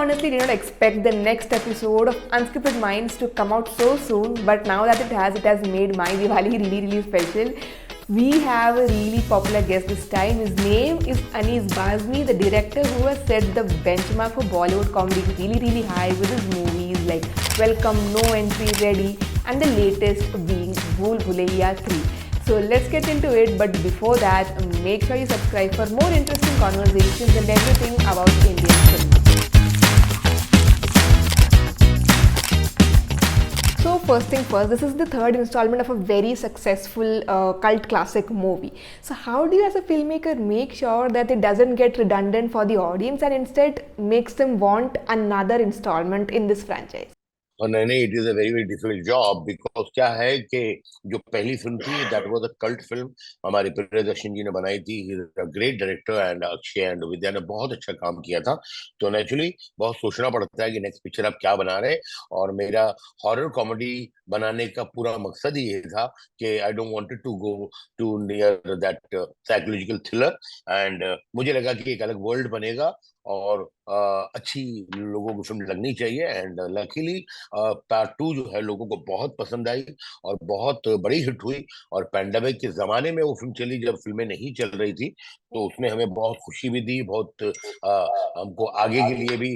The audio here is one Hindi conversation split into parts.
honestly did not expect the next episode of Unscripted Minds to come out so soon, but now that it has made my Diwali really special. We have a really popular guest this time. His name is Anees Bazmi, the director who has set the benchmark for Bollywood comedy really high with his movies like Welcome, No Entry, Ready, and the latest being Bhool Bhulaiya 3. So let's get into it, but before that, make sure you subscribe for more interesting conversations and everything about Indian cinema. So first thing first, this is the third installment of a very successful cult classic movie. So how do you as a filmmaker make sure that it doesn't get redundant for the audience and instead makes them want another installment in this franchise? और नहीं, it is a very very difficult job because क्या है कि जो पहली फिल्म थी that was a cult film हमारे प्रियदर्शन जी ने बनाई थी। He is a great director and Akshay and Vidya ने बहुत अच्छा काम किया था। तो नेचुरली बहुत सोचना पड़ता है कि नेक्स्ट पिक्चर आप क्या बना रहे हैं। और मेरा हॉरर कॉमेडी बनाने का पूरा मकसद ही ये था कि I don't wanted to go to near that psychological thriller and मुझे लगा कि एक अलग वर्ल्ड बनेगा और अच्छी लोगों को फिल्म लगनी चाहिए। एंड लकीली पार्ट टू जो है लोगों को बहुत पसंद आई और बहुत बड़ी हिट हुई। और पैंडेमिक के जमाने में वो फिल्म चली जब फिल्में नहीं चल रही थी, तो उसने हमें बहुत खुशी भी दी, बहुत हमको आगे के लिए भी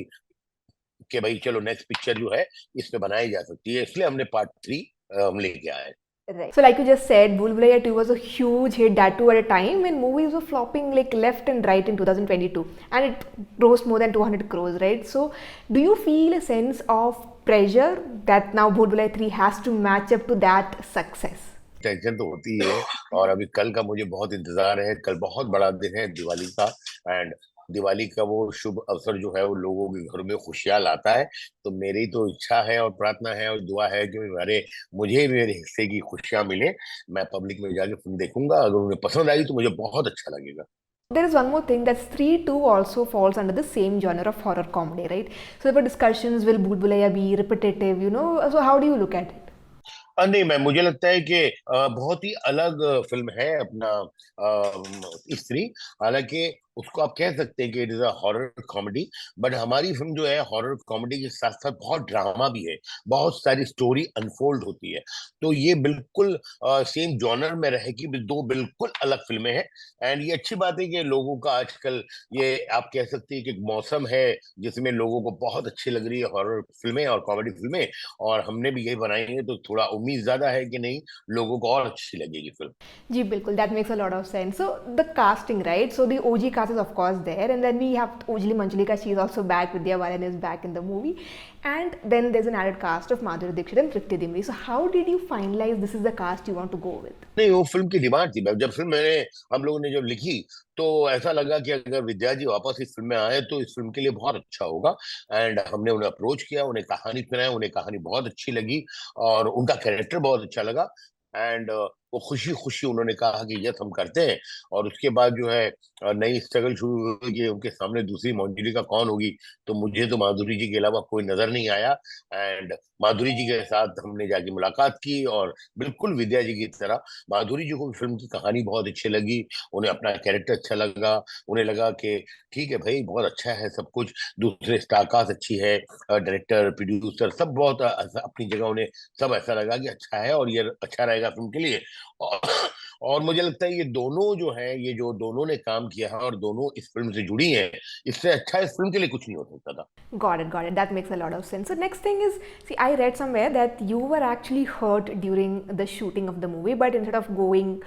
कि भाई चलो नेक्स्ट पिक्चर जो है इस पे बनाई जा सकती है, इसलिए हमने पार्ट थ्री हम लेके आए। Right. So like you just said, Bhool Bhulaiya 2 was a huge hit, that too at a time when movies were flopping like left and right in 2022, and it grossed more than 200 crores, right? So do you feel a sense of pressure that now Bhool Bhulaiya 3 has to match up to that success? Tension तो होती है और अभी कल का मुझे बहुत इंतजार है। कल बहुत बड़ा दिन है दिवाली का एंड दिवाली का वो शुभ अवसर जो है वो लोगों के घर में खुशियां लाता है। तो मेरी तो इच्छा है और प्रार्थना है और दुआ है कि मुझे मेरे हिस्से की खुशियां मिले। मैं पब्लिक में जाके फिल्म देखूंगा, अगर उन्हें पसंद आई तो मुझे बहुत अच्छा लगेगा। There is one more thing, that's 3 2 also falls under the same genre of horror comedy, right? So there were discussions, will Bhool Bhulaiya be repetitive, you know? So how do you look at it? नहीं, मैं मुझे लगता है कि बहुत ही अलग फिल्म है अपना स्त्री। हालांकि उसको आप कह सकते हैं कि it is a horror comedy, but हमारी फिल्म जो है हॉरर कॉमेडी के साथ साथ बहुत ड्रामा भी है, बहुत सारी स्टोरी अनफोल्ड होती है। तो ये बिल्कुल सेम जॉनर में रहेगी, दो बिल्कुल अलग फिल्में हैं। एंड ये अच्छी बात है कि लोगों का आजकल ये आप कह सकते हैं कि एक मौसम है जिसमें लोगों को बहुत अच्छी लग रही है हॉरर फिल्में और कॉमेडी फिल्में। और हमने भी यही बनाई है, तो थोड़ा उम्मीद ज्यादा है कि नहीं लोगों को और अच्छी लगेगी फिल्म। जी बिल्कुल, that makes a lot of sense. So the casting, right? So the OG cast is of course there, and then we have Ojali Manjulika. She is also back. Vidya Balan is back in the movie, and then there's an added cast of Madhuri Dixit and Tripti Dimri. So how did you finalize this is the cast you want to go with? नहीं, वो फिल्म की डिमांड थी। जब फिल्म हम लोगों ने जब लिखी तो ऐसा लगा कि अगर विद्या जी वापस इस फिल्म में आए तो इस फिल्म के लिए बहुत अच्छा होगा। एंड हमने उन्हें अप्रोच किया, उन्हें कहानी सुनाई, उन्हें कहानी बहुत अच्छी लगी और उनका कैरेक्टर बहुत अच्छा लगा। एंड वो खुशी खुशी उन्होंने कहा कि यस हम करते हैं। और उसके बाद जो है नई स्ट्रगल शुरू हुई कि उनके सामने दूसरी मंजूरी का कौन होगी। तो मुझे तो माधुरी जी के अलावा कोई नजर नहीं आया। एंड माधुरी जी के साथ हमने जाके मुलाकात की और बिल्कुल विद्या जी की तरह माधुरी जी को भी फिल्म की कहानी बहुत अच्छी लगी, उन्हें अपना कैरेक्टर अच्छा लगा। उन्हें लगा कि ठीक है भाई बहुत अच्छा है सब कुछ, दूसरे स्टारकास्ट अच्छी है, डायरेक्टर प्रोड्यूसर सब बहुत अपनी जगह उन्हें सब ऐसा लगा कि अच्छा है और ये अच्छा रहेगा फिल्म के लिए। और, और मुझे लगता है ये दोनों जो है ये जो दोनों ने काम किया है और दोनों इस फिल्म से जुड़ी हैं, इससे अच्छा इस फिल्म के लिए कुछ नहीं हो सकता था। Got it. That makes a lot of sense. So next thing is, see, I read somewhere that you were actually hurt during the shooting of the movie, but instead of going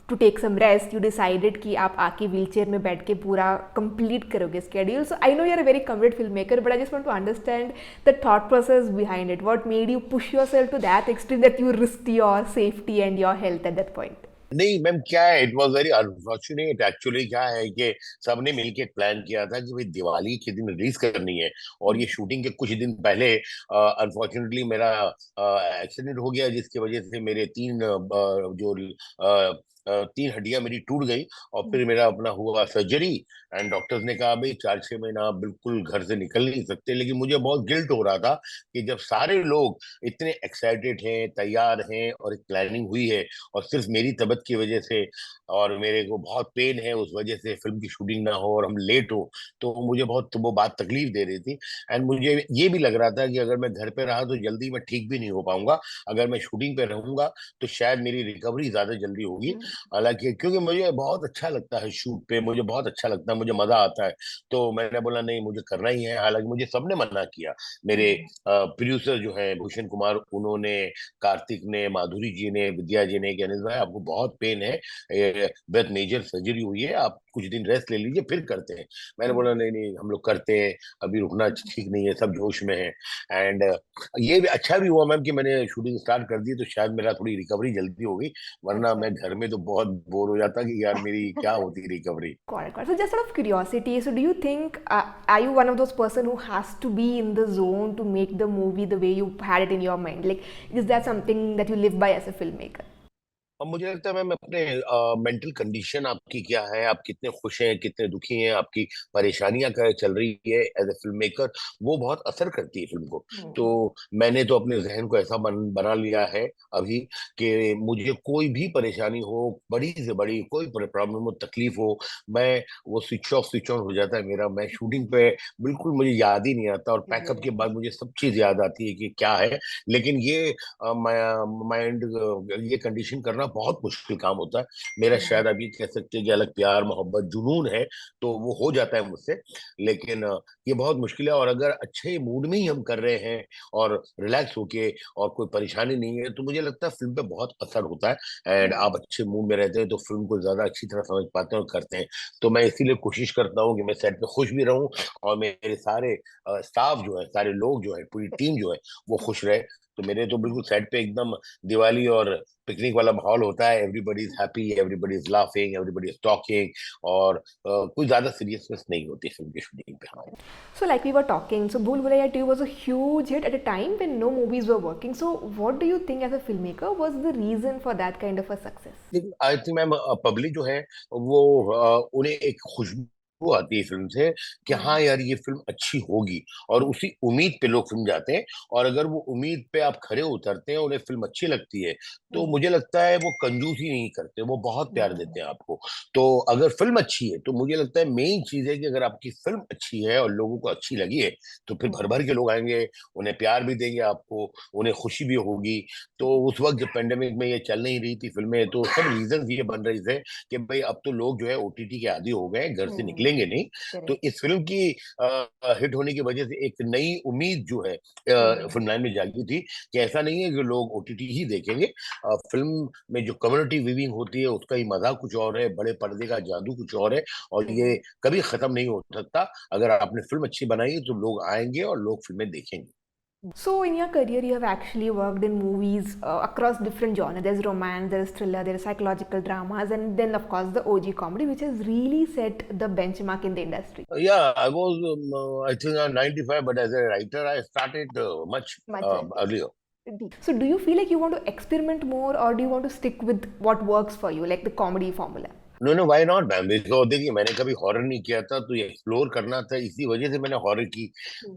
to take some rest, you decided कि आप आके wheelchair में बैठ के पूरा complete करोगे schedule. So I know you're a very committed filmmaker, but I just want to understand the thought process behind it. What made you push yourself to that extreme that you risked your safety and your health at that point? नहीं मैम, क्या है, it was very unfortunate. Actually क्या है कि सबने मिलके एक प्लान किया था कि भाई दिवाली के दिन रिलीज करनी है। और ये शूटिंग के कुछ दिन पहले अनफॉर्चुनेटली मेरा एक्सीडेंट हो गया, जिसकी वजह से मेरे तीन जो 3 हड्डियां मेरी टूट गई और फिर मेरा अपना हुआ सर्जरी। एंड डॉक्टर्स ने कहा भाई 4-6 महीना आप बिल्कुल घर से निकल नहीं सकते, लेकिन मुझे बहुत गिल्ट हो रहा था कि जब सारे लोग इतने एक्साइटेड हैं, तैयार हैं और एक प्लानिंग हुई है, और सिर्फ मेरी तबीयत की वजह से और मेरे को बहुत पेन है उस वजह से फिल्म की शूटिंग ना हो और हम लेट हो, तो मुझे बहुत वो बात तकलीफ दे रही थी। एंड मुझे ये भी लग रहा था कि अगर मैं घर पे रहा तो जल्दी मैं ठीक भी नहीं हो पाऊंगा, अगर मैं शूटिंग पे रहूंगा तो शायद मेरी रिकवरी ज्यादा जल्दी होगी। हालांकि क्योंकि मुझे बहुत अच्छा लगता है शूट पे, मुझे बहुत अच्छा लगता है, मुझे मजा आता है, तो मैंने बोला नहीं मुझे करना ही है। हालांकि मुझे सबने मना किया, मेरे प्रोड्यूसर जो है भूषण कुमार, उन्होंने, कार्तिक ने, माधुरी जी ने, विद्या जी ने कि अनिल भाई आपको बहुत पेन है, बहुत मेजर सर्जरी हुई है, आप कुछ दिन रेस्ट ले लीजिए फिर करते हैं। मैंने बोला नहीं नहीं हम लोग करते हैं, अभी रुकना ठीक नहीं है, सब जोश में है। एंड ये भी अच्छा भी हुआ मैम कि मैंने शूटिंग स्टार्ट कर दी, तो शायद मेरा थोड़ी रिकवरी जल्दी हो गई, वरना मैं घर में तो बहुत बोर हो जाता कि यार मेरी क्या होती recovery. Got it, got it. So just out of curiosity, so do you think, are you one of those person who has to be in the zone to make the movie the way you had it in your mind? Like, is that something that you live by as a filmmaker? अब मुझे लगता है मैम अपने मेंटल कंडीशन आपकी क्या है, आप कितने खुश हैं, कितने दुखी हैं, आपकी परेशानियां क्या चल रही है एज ए फिल्म मेकर, वो बहुत असर करती है फिल्म को। तो मैंने तो अपने जहन को ऐसा बना लिया है अभी कि मुझे कोई भी परेशानी हो, बड़ी से बड़ी कोई प्रॉब्लम हो, तकलीफ हो, मैं वो स्विच ऑन हो जाता है मेरा। मैं शूटिंग पे बिल्कुल मुझे याद ही नहीं आता, और पैकअप के बाद मुझे सब चीज याद आती है कि क्या है। लेकिन ये माइंड, ये कंडीशन करना बहुत मुश्किल काम होता है मेरा। शायद आप ये कह सकते हैं कि अलग प्यार मोहब्बत जुनून है, तो वो हो जाता है मुझसे, लेकिन ये बहुत मुश्किल है। और अगर अच्छे मूड में ही हम कर रहे हैं और रिलैक्स होके और कोई परेशानी नहीं है, तो मुझे लगता है फिल्म पे बहुत असर होता है। एंड आप अच्छे मूड में रहते हैं तो फिल्म को ज्यादा अच्छी तरह समझ पाते हैं और करते हैं। तो मैं इसीलिए कोशिश करता हूँ कि मैं सेट पे खुश भी रहूं, और मेरे सारे स्टाफ जो है, सारे लोग जो है, पूरी टीम जो है, वो खुश रहे। तो मेरे तो बिल्कुल सेट पे एकदम दिवाली और पिकनिक वाला माहौल होता है। Everybody is happy, everybody is laughing, everybody is talking, और कोई ज्यादा सीरियसनेस नहीं होती फिल्म की शूटिंग पे। हाँ, So, like we were talking, so Bhool Bhulaiya 2 was a huge hit at a time when no movies were working. So, what do you think as a filmmaker was the reason for that kind of a success? I think ma'am public जो है वो उन्हें एक खुशबू आती है फिल्म से कि हाँ यार ये फिल्म अच्छी होगी, और उसी उम्मीद पे लोग फिल्म जाते हैं। और अगर वो उम्मीद पे आप खरे उतरते हैं, उन्हें फिल्म अच्छी लगती है, तो मुझे लगता है वो कंजूसी नहीं करते, वो बहुत प्यार देते हैं आपको। तो अगर फिल्म अच्छी है, तो मुझे लगता है मेन चीज है कि अगर आपकी फिल्म अच्छी है और लोगों को अच्छी लगी है, तो फिर भर भर के लोग आएंगे, उन्हें प्यार भी देंगे आपको, उन्हें खुशी भी होगी। तो उस वक्त जब पेंडेमिक में ये चल नहीं रही थी फिल्में, तो सब रीजन ये बन रहे थे कि भाई अब तो लोग जो है ओटीटी के आदी हो गए, घर से निकलेंगे नहीं। तो इस फिल्म की हिट होने की वजह से एक नई उम्मीद जो है फिल्म लाइन में जागी थी कि ऐसा नहीं है कि लोग ओटीटी ही देखेंगे। फिल्म में जो कम्युनिटी विविंग होती है उसका ही मजा कुछ और है, बड़े पर्दे का जादू कुछ और है, और ये कभी खत्म नहीं हो सकता। अगर आपने फिल्म अच्छी बनाई है तो लोग आएंगे और लोग फिल्में देखेंगे। So, in your career, you have actually worked in movies across different genres. There's romance, there's thriller, there's psychological dramas, and then, of course, the OG comedy, which has really set the benchmark in the industry. Yeah, I was, I think, 95, but as a writer, I started much Much earlier. So, do you feel like you want to experiment more, or do you want to stick with what works for you, like the comedy formula? No no why not ma'am, देखो देखिए मैंने कभी हॉरर नहीं किया था, तो ये एक्सप्लोर करना था, इसी वजह से मैंने हॉरर की।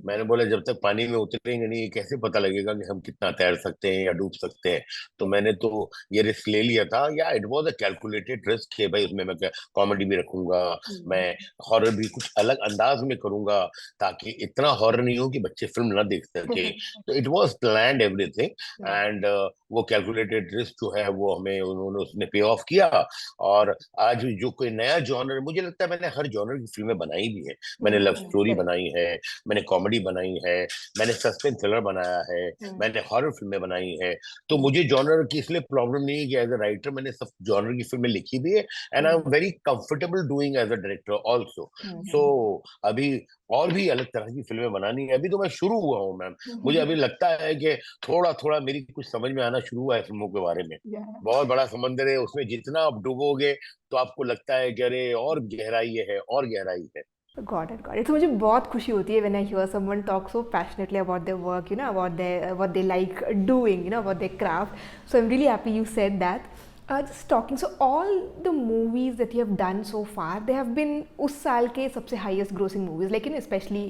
मैंने बोला जब तक पानी में उतरेंगे नहीं कैसे पता लगेगा कि हम कितना तैर सकते हैं या डूब सकते हैं। तो मैंने तो ये रिस्क ले लिया था। या it was a calculated risk है भाई, उसमें मैं कॉमेडी भी रखूंगा, मैं हॉरर भी कुछ अलग अंदाज में करूंगा, ताकि इतना हॉरर नहीं हो कि बच्चे फिल्म ना देख सके। तो it was planned everything, and वो कैलकुलेटेड रिस्क जो है वो हमें उन्होंने उसने पे ऑफ किया। और आज जो कोई नया जॉनर, मुझे लगता है मैंने हर जॉनर की फिल्में बनाई भी है। मैंने लव स्टोरी बनाई है, मैंने कॉमेडी बनाई है, मैंने सस्पेंस थ्रिलर बनाया है, मैंने हॉरर फिल्में बनाई है। तो मुझे जॉनर की इसलिए प्रॉब्लम नहीं है कि एज अ राइटर मैंने सब जॉनर की फिल्में लिखी भी है, and I am very comfortable doing as a director also. So अभी और भी अलग तरह की फिल्में बनानी है। अभी तो मैं शुरू हुआ हूँ मैम, मुझे अभी लगता है कि थोड़ा थोड़ा मेरी कुछ समझ में आना शुरू हुआ है फिल्मों के बारे में। बहुत बड़ा समंदर है, उसमें जितना आप डूबोगे तो आपको लगता है कि अरे और गहराई है और गहराई है। Got it, got it. So मुझे बहुत खुशी होती है when I hear someone talk so passionately about their work, you know, about their what they like doing, you know, about their craft. So I'm really happy you said that. Just talking, so all the movies that you have done so far, they have been उस साल के सबसे highest grossing movies, लेकिन especially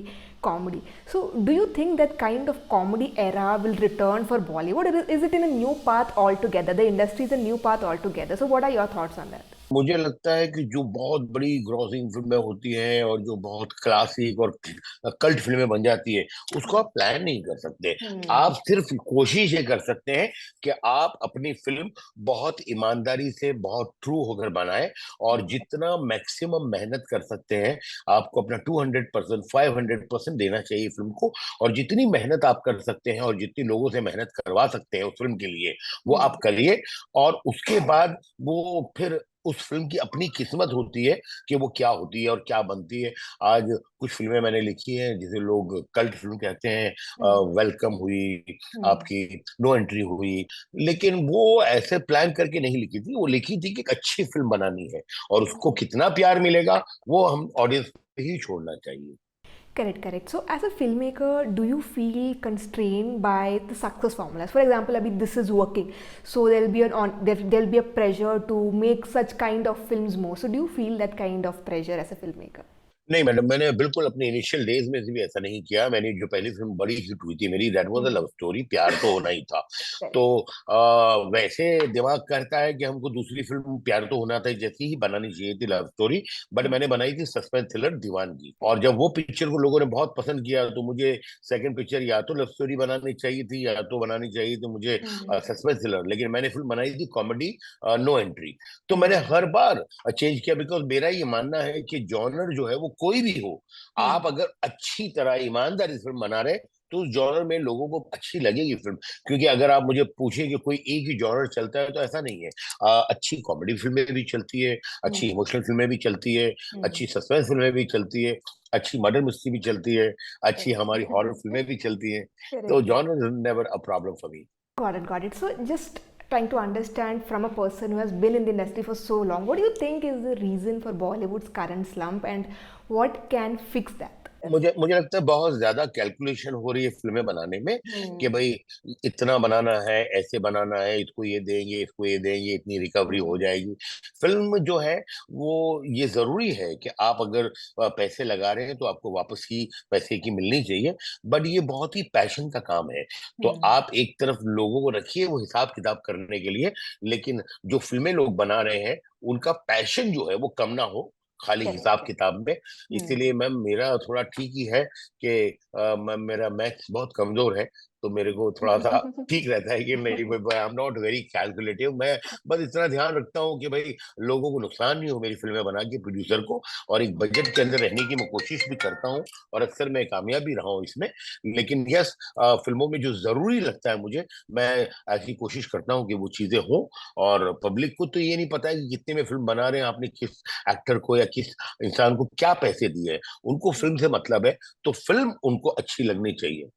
comedy. So do you think that kind of comedy era will return for Bollywood? Or is it in a new path altogether? The industry is a new path altogether. So what are your thoughts on that? मुझे लगता है कि जो बहुत बड़ी ग्रॉसिंग फिल्में होती हैं और जो बहुत क्लासिक और कल्ट फिल्में बन जाती है, उसको आप प्लान नहीं कर सकते। आप सिर्फ कोशिश ये कर सकते हैं कि आप अपनी फिल्म बहुत ईमानदारी से, बहुत ट्रू होकर बनाएं, और जितना मैक्सिमम मेहनत कर सकते हैं आपको अपना 200%, 500% देना चाहिए फिल्म को। और जितनी मेहनत आप कर सकते हैं और जितनी लोगों से मेहनत करवा सकते हैं उस फिल्म के लिए, वो आप करिए। और उसके बाद वो फिर उस फिल्म की अपनी किस्मत होती है कि वो क्या होती है और क्या बनती है। आज कुछ फिल्में मैंने लिखी हैं जिसे लोग कल्ट फिल्म कहते हैं। वेलकम हुई, आपकी नो एंट्री हुई, लेकिन वो ऐसे प्लान करके नहीं लिखी थी। वो लिखी थी कि एक अच्छी फिल्म बनानी है, और उसको कितना प्यार मिलेगा वो हम ऑडियंस पे ही छोड़ना चाहिए। Correct, correct. So, as a filmmaker, do you feel constrained by the success formulas? For example, abhi this is working, so there'll be a pressure to make such kind of films more. So, do you feel that kind of pressure as a filmmaker? नहीं मैडम, मैंने बिल्कुल अपने इनिशियल डेज में भी ऐसा नहीं किया। मैंने जो पहली फिल्म बड़ी हिट हुई थी मेरी, that was a love story, प्यार तो होना ही था। तो वैसे दिमाग कहता है कि हमको दूसरी फिल्म प्यार तो होना था जैसी ही बनानी चाहिए थी, लव स्टोरी, बट मैंने बनाई थी सस्पेंस थ्रिलर दीवानगी। और जब वो पिक्चर को लोगों ने बहुत पसंद किया तो मुझे सेकंड पिक्चर या तो लव स्टोरी बनानी चाहिए थी या तो बनानी चाहिए थी मुझे सस्पेंस थ्रिलर। लेकिन मैंने फिल्म बनाई थी कॉमेडी, नो एंट्री। तो मैंने हर बार चेंज किया, बिकॉज मेरा ये मानना है कि जॉनर जो है वो कोई भी हो, आप अगर अच्छी तरह ईमानदारी से फिल्म बना रहे तो उस जॉनर में लोगों को अच्छी लगेगी फिल्म। क्योंकि अगर आप मुझे पूछें कि कोई एक ही जॉनर चलता है तो ऐसा नहीं है। अच्छी कॉमेडी फिल्में भी चलती है, अच्छी इमोशनल फिल्में भी चलती है, अच्छी सस्पेंस फिल्में भी चलती है, अच्छी मर्डर मिस्ट्री भी चलती है, अच्छी हमारी हॉरर फिल्में भी चलती है। तो genre is never a problem for me. Got it, got it. So, just trying to understand from a person who has been in the industry for so long, what do you think is the reason for Bollywood's current slump and what can fix that? मुझे लगता है बहुत ज्यादा कैलकुलेशन हो रही है फिल्में बनाने में, कि भाई इतना बनाना है, ऐसे बनाना है, इसको ये देंगे, इसको ये देंगे, इतनी रिकवरी हो जाएगी। फिल्म जो है वो, ये जरूरी है कि आप अगर पैसे लगा रहे हैं तो आपको वापस ही पैसे की मिलनी चाहिए, बट ये बहुत ही पैशन का काम है। तो आप एक तरफ लोगों को रखिए वो हिसाब किताब करने के लिए, लेकिन जो फिल्में लोग बना रहे हैं उनका पैशन जो है वो कम ना हो खाली हिसाब किताब में। इसीलिए मैम मेरा थोड़ा ठीक ही है कि मेरा मैथ्स बहुत कमजोर है, तो मेरे को थोड़ा सा ठीक रहता है कि नहीं भाई, I am not very calculative. मैं बस इतना ध्यान रखता हूँ कि भाई लोगों को नुकसान नहीं हो मेरी फिल्में बना के, प्रोड्यूसर को, और एक बजट के अंदर रहने की मैं कोशिश भी करता हूँ, और अक्सर मैं कामयाब भी रहा हूँ इसमें। लेकिन यस, फिल्मों में जो जरूरी लगता है मुझे, मैं ऐसी कोशिश करता हूँ कि वो चीजें हो। और पब्लिक को तो ये नहीं पता है कि कितने में फिल्म बना रहे हैं, आपने किस एक्टर को या किस इंसान को क्या पैसे दिए हैं। उनको फिल्म से मतलब है, तो फिल्म उनको अच्छी लगनी चाहिए।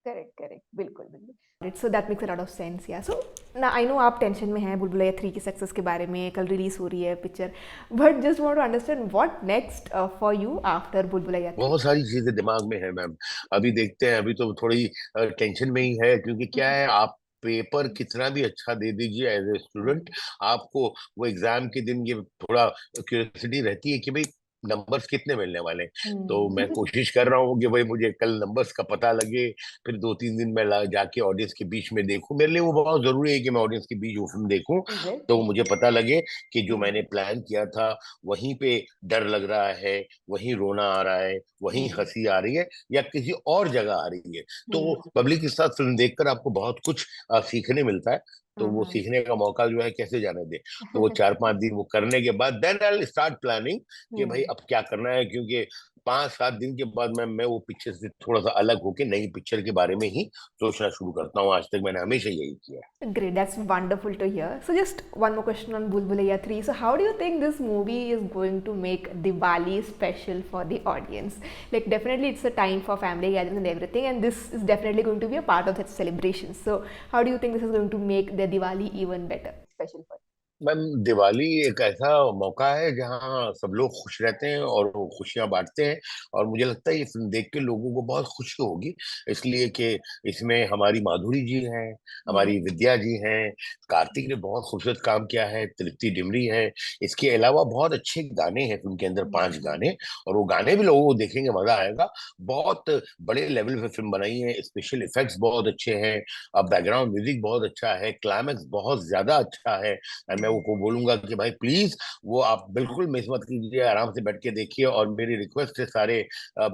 करेक्ट करेक्ट, बिल्कुल बिल्कुल। So that makes a lot of sense. या सो ना आई नो आप टेंशन में हैं बुलबुलैया 3 की सक्सेस के बारे में, कल रिलीज हो रही है picture, but just want to understand what next for you after बुलबुलैया 3। बहुत सारी चीजें दिमाग में है मैम, अभी देखते हैं। अभी तो थोड़ी टेंशन में ही है, क्योंकि क्या है, आप पेपर कितना भी अच्छा दे दीजिए एज ए स्टूडेंट, आपको वो एग्जाम के दिन ये थोड़ा क्यूरियोसिटी रहती है कि भाई नंबर्स कितने मिलने वाले हैं। तो मैं कोशिश कर रहा हूँ कि भाई मुझे कल नंबर्स का पता लगे, फिर 2-3 दिन मैं जाके ऑडियंस के बीच में देखूं। मेरे लिए वो बहुत जरूरी है कि मैं ऑडियंस के बीच वो फिल्म देखूं, तो मुझे पता लगे कि जो मैंने प्लान किया था वहीं पे डर लग रहा है, वहीं रोना आ रहा है, वहीं हंसी आ रही है, या किसी और जगह आ रही है। तो पब्लिक के साथ फिल्म देखकर आपको बहुत कुछ सीखने मिलता है। तो वो सीखने का मौका जो है कैसे जाने दे। तो वो 4-5 दिन वो करने के बाद then I will start planning कि भाई अब क्या करना है। क्योंकि 5-7 दिन के बाद मैं वो पिक्चर से थोड़ा सा अलग होके नई पिक्चर के बारे में ही सोचना शुरू करता हूँ। आज तक मैंने हमेशा यही किया। Great, that's wonderful to hear. So just one more question on Bulbulaiya 3. So how do you think this movie is going to make Diwali special for the audience? Like definitely it's a time for family gatherings and everything, and this is definitely going to be a part of that celebration. So how do you think this is going to make the Diwali even better, special for you? Ma'am, Diwali एक ऐसा मौका है जहाँ सब लोग खुश रहते हैं और वो खुशियां बांटते हैं। और मुझे लगता है ये फिल्म देख के लोगों को बहुत खुशी होगी, इसलिए कि इसमें हमारी माधुरी जी हैं, Hmm. हमारी विद्या जी हैं, कार्तिक ने बहुत खूबसूरत काम किया है, तृप्ति डिमरी है। इसके अलावा बहुत अच्छे गाने हैं फिल्म के अंदर, 5 गाने। और वो गाने भी लोगों को देखेंगे, मजा आएगा। बहुत बड़े लेवल पे फिल्म बनाई है, स्पेशल इफेक्ट्स बहुत अच्छे हैं, बैकग्राउंड म्यूजिक बहुत अच्छा है, क्लाइमैक्स बहुत ज्यादा अच्छा है। एंड मैं वो को बोलूंगा कि भाई प्लीज वो आप बिल्कुल मिस मत कीजिए, आराम से बैठ के देखिए। और मेरी रिक्वेस्ट है सारे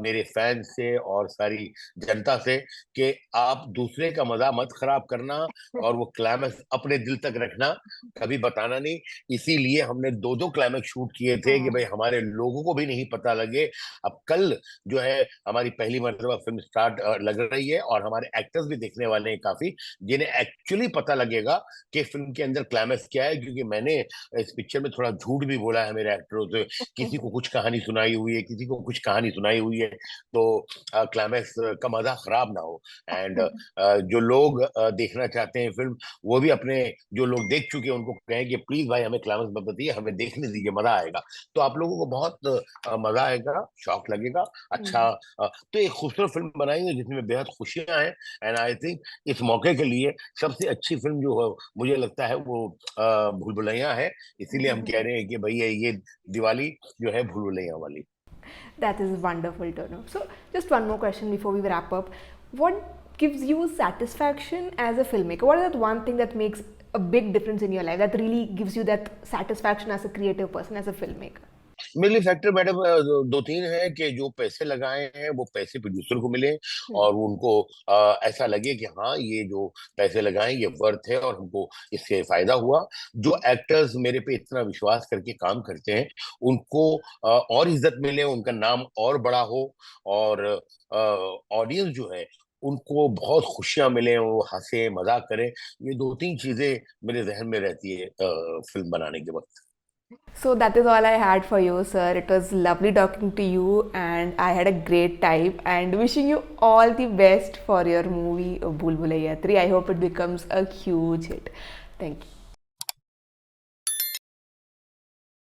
मेरे फैंस से और सारी जनता से कि आप दूसरे का मजा मत खराब करना, और वो क्लाइमैक्स अपने दिल तक रखना, कभी बताना नहीं। इसीलिए हमने 2-2 क्लाइमैक्स शूट किए थे कि भाई हमारे लोगों को भी नहीं पता लगे। अब कल जो है हमारी पहली मरतबा फिल्म स्टार्ट लग रही है, और हमारे एक्टर्स भी देखने वाले हैं काफी, जिन्हें एक्चुअली पता लगेगा कि फिल्म के अंदर क्लाइमैक्स क्या है। क्योंकि मैंने इस पिक्चर में थोड़ा झूठ भी बोला है मेरे एक्टरों से, किसी को कुछ कहानी सुनाई हुई है, किसी को कुछ कहानी सुनाई हुई है, तो क्लाइमैक्स का मजा खराब ना हो। एंड जो लोग देखना चाहते हैं फिल्म, वो भी अपने जो लोग देख चुके हैं उनको कहें कि प्लीज भाई हमें क्लाइमैक्स मत बताइए, हमें देखने दीजिए, मजा आएगा। तो आप लोगों को बहुत मजा आएगा, शौक लगेगा। अच्छा, तो एक खूबसूरत फिल्म बनाई है जिसमें बेहद खुशियां हैं। एंड आई थिंक इस मौके के लिए सबसे अच्छी फिल्म जो है मुझे लगता है वो भूल भुलैया है। इसीलिए हम कह रहे हैं कि भैया ये दिवाली जो है भूल भुलैया वाली। That is wonderful to know. So, just one more question before we wrap up. What gives you satisfaction as a filmmaker? What is that one thing that makes a big difference in your life, that really gives you that satisfaction as a creative person, as a filmmaker? मेरे लिए फैक्टर मैडम 2-3 है कि जो पैसे लगाए हैं वो पैसे प्रोड्यूसर को मिले, Hmm. और उनको ऐसा लगे कि हाँ ये जो पैसे लगाए ये वर्थ है और हमको इससे फायदा हुआ। जो एक्टर्स मेरे पे इतना विश्वास करके काम करते हैं उनको और इज्जत मिले, उनका नाम और बड़ा हो, और ऑडियंस जो है उनको बहुत खुशियां मिले, वो हंसे मजाक करें। ये 2-3 चीजें मेरे जहन में रहती है फिल्म बनाने के वक्त। So that is all I had for you, sir. It was lovely talking to you, and I had a great time. And wishing you all the best for your movie Bhool Bhulaiya 3. I hope it becomes a huge hit. Thank you.